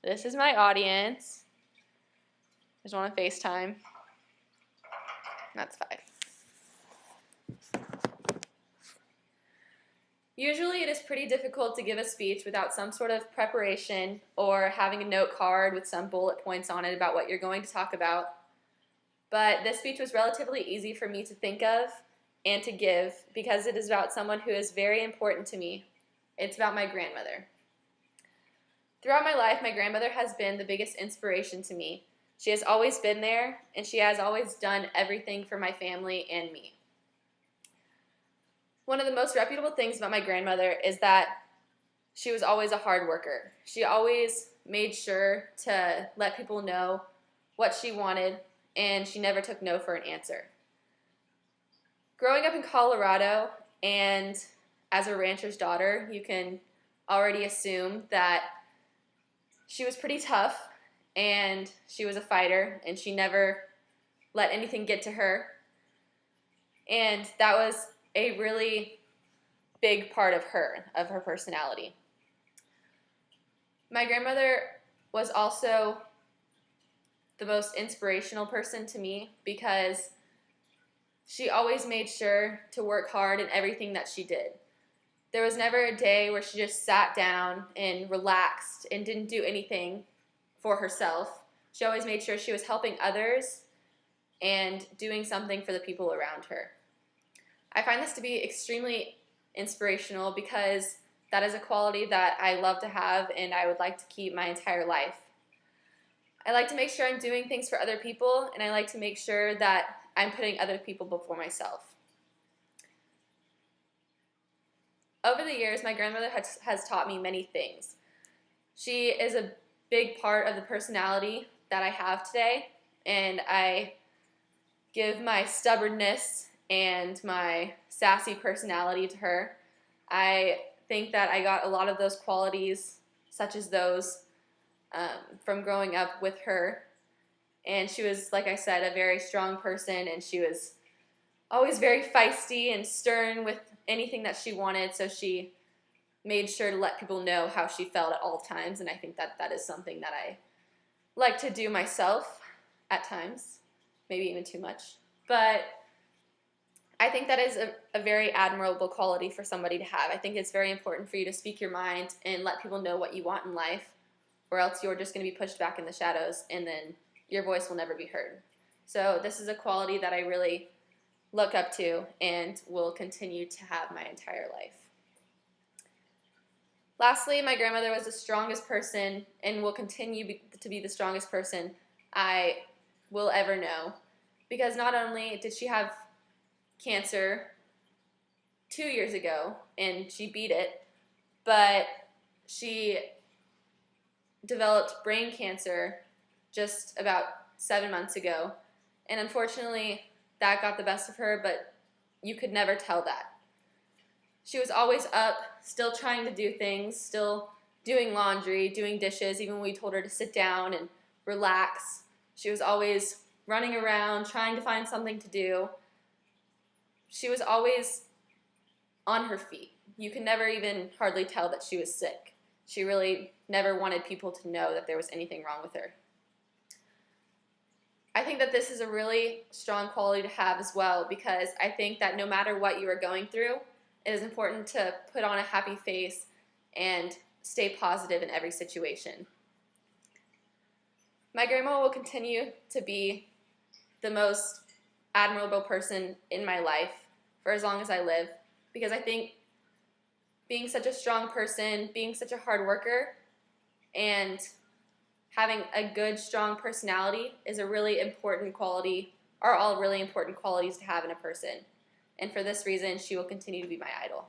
This is my audience. There's one on FaceTime. That's 5. Usually it is pretty difficult to give a speech without some sort of preparation or having a note card with some bullet points on it about what you're going to talk about. But this speech was relatively easy for me to think of and to give because it is about someone who is very important to me. It's about my grandmother. Throughout my life, my grandmother has been the biggest inspiration to me. She has always been there, and she has always done everything for my family and me. One of the most reputable things about my grandmother is that she was always a hard worker. She always made sure to let people know what she wanted, and she never took no for an answer. Growing up in Colorado and as a rancher's daughter, you can already assume that she was pretty tough, and she was a fighter, and she never let anything get to her. And that was a really big part of her personality. My grandmother was also the most inspirational person to me because she always made sure to work hard in everything that she did. There was never a day where she just sat down and relaxed and didn't do anything for herself. She always made sure she was helping others and doing something for the people around her. I find this to be extremely inspirational because that is a quality that I love to have and I would like to keep my entire life. I like to make sure I'm doing things for other people, and I like to make sure that I'm putting other people before myself. Over the years, my grandmother has taught me many things. She is a big part of the personality that I have today, and I give my stubbornness and my sassy personality to her. I think that I got a lot of those qualities, such as those, from growing up with her. And she was, like I said, a very strong person, and she was always very feisty and stern with anything that she wanted, so she made sure to let people know how she felt at all times, and I think that that is something that I like to do myself at times, maybe even too much. But I think that is a very admirable quality for somebody to have. I think it's very important for you to speak your mind and let people know what you want in life, or else you're just going to be pushed back in the shadows, and then your voice will never be heard. So this is a quality that I really look up to and will continue to have my entire life. Lastly, my grandmother was the strongest person and will continue to be the strongest person I will ever know, because not only did she have cancer 2 years ago and she beat it, but she developed brain cancer just about 7 months ago, and unfortunately that got the best of her, but you could never tell that. She was always up, still trying to do things, still doing laundry, doing dishes, even when we told her to sit down and relax. She was always running around, trying to find something to do. She was always on her feet. You could never even hardly tell that she was sick. She really never wanted people to know that there was anything wrong with her. I think that this is a really strong quality to have as well, because I think that no matter what you are going through, it is important to put on a happy face and stay positive in every situation. My grandma will continue to be the most admirable person in my life for as long as I live, because I think being such a strong person, being such a hard worker, and having a good, strong personality is a really important quality, are all really important qualities to have in a person. And for this reason, she will continue to be my idol.